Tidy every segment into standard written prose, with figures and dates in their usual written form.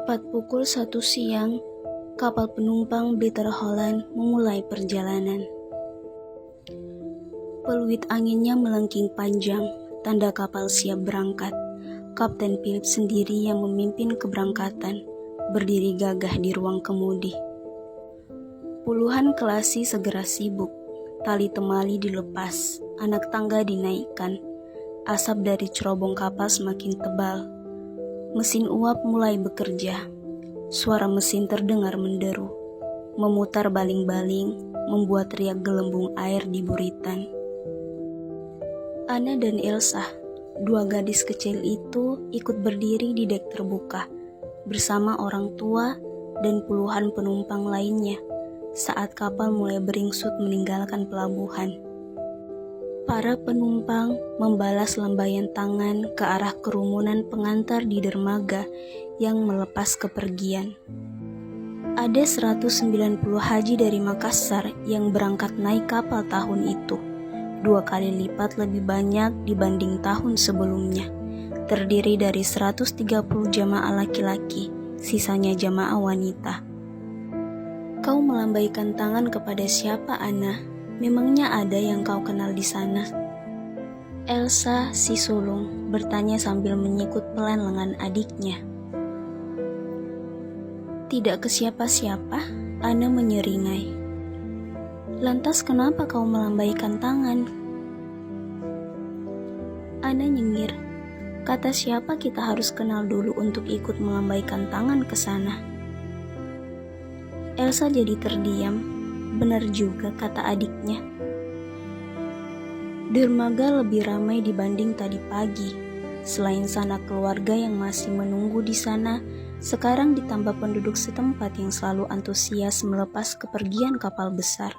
Tepat pukul 1 siang, kapal penumpang Bitter Holland memulai perjalanan. Peluit anginnya melengking panjang, tanda kapal siap berangkat. Kapten Philip sendiri yang memimpin keberangkatan, berdiri gagah di ruang kemudi. Puluhan kelasi segera sibuk, tali temali dilepas, anak tangga dinaikkan. Asap dari cerobong kapal semakin tebal. Mesin uap mulai bekerja. Suara mesin terdengar menderu, memutar baling-baling, membuat riak gelembung air di buritan. Anna dan Elsa, dua gadis kecil itu, ikut berdiri di dek terbuka bersama orang tua dan puluhan penumpang lainnya saat kapal mulai beringsut meninggalkan pelabuhan. Para penumpang membalas lambaian tangan ke arah kerumunan pengantar di dermaga yang melepas kepergian. Ada 190 haji dari Makassar yang berangkat naik kapal tahun itu, 2 kali lipat lebih banyak dibanding tahun sebelumnya. Terdiri dari 130 jamaah laki-laki, sisanya jamaah wanita. Kau melambaikan tangan kepada siapa, Anna? Memangnya ada yang kau kenal di sana? Elsa si sulung bertanya sambil menyikut pelan lengan adiknya. Tidak ke siapa-siapa, Anna menyeringai. Lantas kenapa kau melambaikan tangan? Anna nyengir. Kata siapa kita harus kenal dulu untuk ikut melambaikan tangan ke sana? Elsa jadi terdiam. Benar juga kata adiknya. Dermaga lebih ramai dibanding tadi pagi. Selain sanak keluarga yang masih menunggu di sana, sekarang ditambah penduduk setempat yang selalu antusias melepas kepergian kapal besar.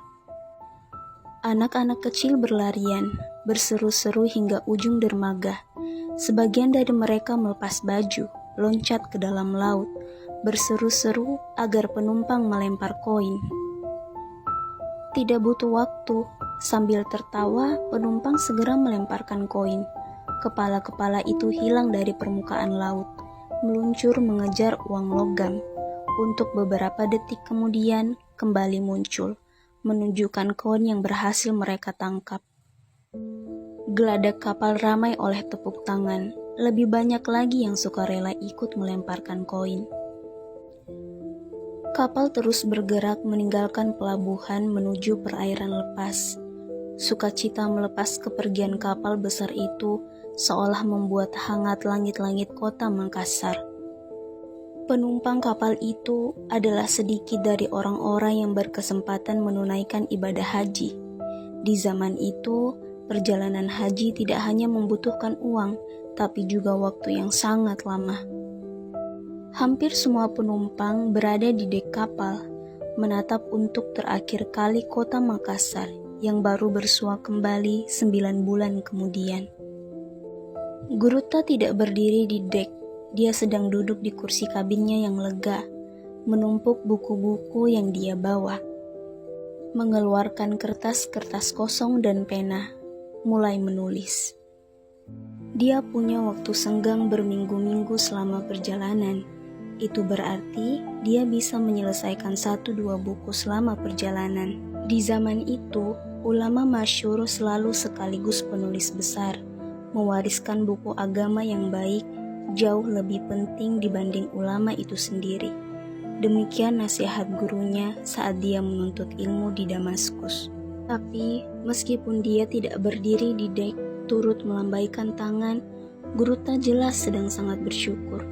Anak-anak kecil berlarian, berseru-seru hingga ujung dermaga. Sebagian dari mereka melepas baju, loncat ke dalam laut, berseru-seru agar penumpang melempar koin. Tidak butuh waktu, sambil tertawa penumpang segera melemparkan koin. Kepala-kepala itu hilang dari permukaan laut, meluncur mengejar uang logam. Untuk beberapa detik kemudian kembali muncul, menunjukkan koin yang berhasil mereka tangkap. Geladak kapal ramai oleh tepuk tangan, lebih banyak lagi yang sukarela ikut melemparkan koin. Kapal terus bergerak meninggalkan pelabuhan menuju perairan lepas. Sukacita melepas kepergian kapal besar itu seolah membuat hangat langit-langit kota Makassar. Penumpang kapal itu adalah sedikit dari orang-orang yang berkesempatan menunaikan ibadah haji. Di zaman itu, perjalanan haji tidak hanya membutuhkan uang, tapi juga waktu yang sangat lama. Hampir semua penumpang berada di dek kapal, menatap untuk terakhir kali kota Makassar yang baru bersua kembali 9 bulan kemudian. Guruta tidak berdiri di dek, dia sedang duduk di kursi kabinnya yang lega, menumpuk buku-buku yang dia bawa. Mengeluarkan kertas-kertas kosong dan pena, mulai menulis. Dia punya waktu senggang berminggu-minggu selama perjalanan. Itu berarti dia bisa menyelesaikan 1-2 buku selama perjalanan. Di zaman itu, ulama masyhur selalu sekaligus penulis besar. Mewariskan buku agama yang baik jauh lebih penting dibanding ulama itu sendiri. Demikian nasihat gurunya saat dia menuntut ilmu di Damaskus. Tapi meskipun dia tidak berdiri di dek turut melambaikan tangan, Guruta jelas sedang sangat bersyukur.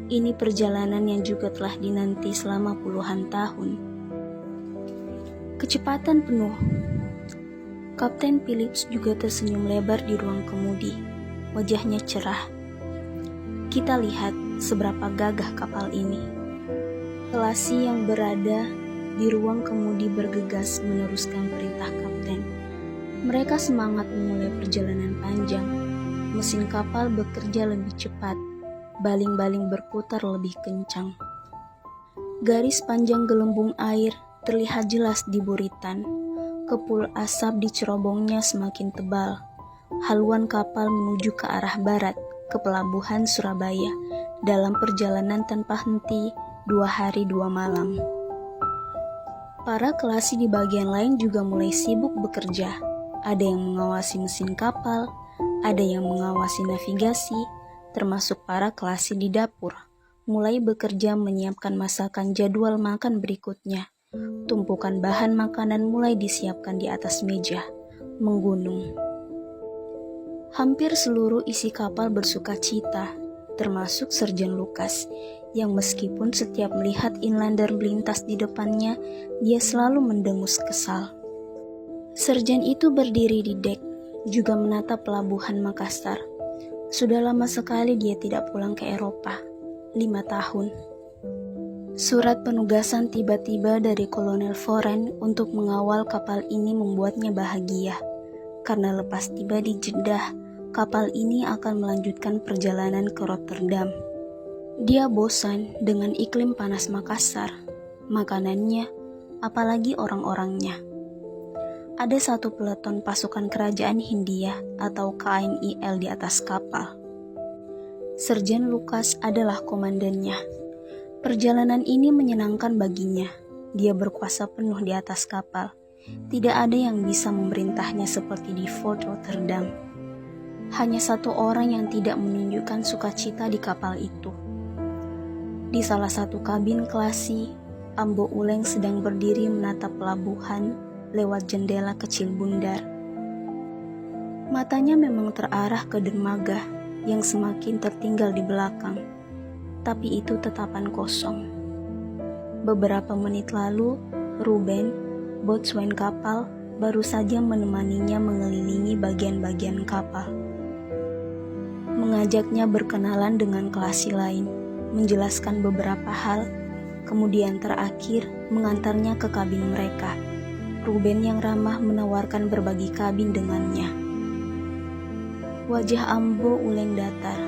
Ini perjalanan yang juga telah dinanti selama puluhan tahun. Kecepatan penuh. Kapten Phillips juga tersenyum lebar di ruang kemudi. Wajahnya cerah. Kita lihat seberapa gagah kapal ini. Kelasi yang berada di ruang kemudi bergegas meneruskan perintah kapten. Mereka semangat memulai perjalanan panjang. Mesin kapal bekerja lebih cepat. Baling-baling berputar lebih kencang. Garis panjang gelembung air terlihat jelas di buritan. Kepul asap di cerobongnya semakin tebal. Haluan kapal menuju ke arah barat, ke pelabuhan Surabaya. Dalam perjalanan tanpa henti, 2 hari 2 malam. Para kelasi di bagian lain juga mulai sibuk bekerja. Ada yang mengawasi mesin kapal, ada yang mengawasi navigasi, termasuk para kelasi di dapur. Mulai bekerja menyiapkan masakan jadwal makan berikutnya. Tumpukan bahan makanan mulai disiapkan di atas meja, menggunung. Hampir seluruh isi kapal bersuka cita, termasuk Sergeant Lucas, yang meskipun setiap melihat inlander melintas di depannya, dia selalu mendengus kesal. Sergeant itu berdiri di dek, juga menatap pelabuhan Makassar. Sudah lama sekali dia tidak pulang ke Eropa, 5 tahun. Surat penugasan tiba-tiba dari Kolonel Foren untuk mengawal kapal ini membuatnya bahagia, karena lepas tiba di Jeddah, kapal ini akan melanjutkan perjalanan ke Rotterdam. Dia bosan dengan iklim panas Makassar, makanannya, apalagi orang-orangnya. Ada satu peleton pasukan kerajaan Hindia atau KNIL di atas kapal. Sergeant Lucas adalah komandannya. Perjalanan ini menyenangkan baginya. Dia berkuasa penuh di atas kapal. Tidak ada yang bisa memerintahnya seperti di Fort Rotterdam. Hanya satu orang yang tidak menunjukkan sukacita di kapal itu. Di salah satu kabin kelasi, Ambo Uleng sedang berdiri menatap pelabuhan lewat jendela kecil bundar. Matanya memang terarah ke dermaga yang semakin tertinggal di belakang, tapi itu tatapan kosong. Beberapa menit lalu, Ruben, boatswain kapal, baru saja menemaninya mengelilingi bagian-bagian kapal. Mengajaknya berkenalan dengan kelasi lain, menjelaskan beberapa hal, kemudian terakhir mengantarnya ke kabin mereka. Ruben yang ramah menawarkan berbagi kabin dengannya. Wajah Ambo Uleng datar,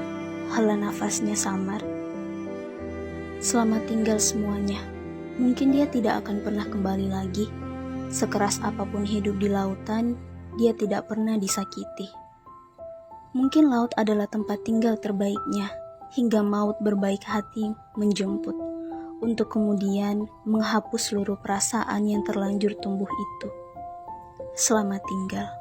hela nafasnya samar. Selamat tinggal semuanya. Mungkin dia tidak akan pernah kembali lagi. Sekeras apapun hidup di lautan, dia tidak pernah disakiti. Mungkin laut adalah tempat tinggal terbaiknya, hingga maut berbaik hati menjemput, untuk kemudian menghapus seluruh perasaan yang terlanjur tumbuh itu. Selamat tinggal.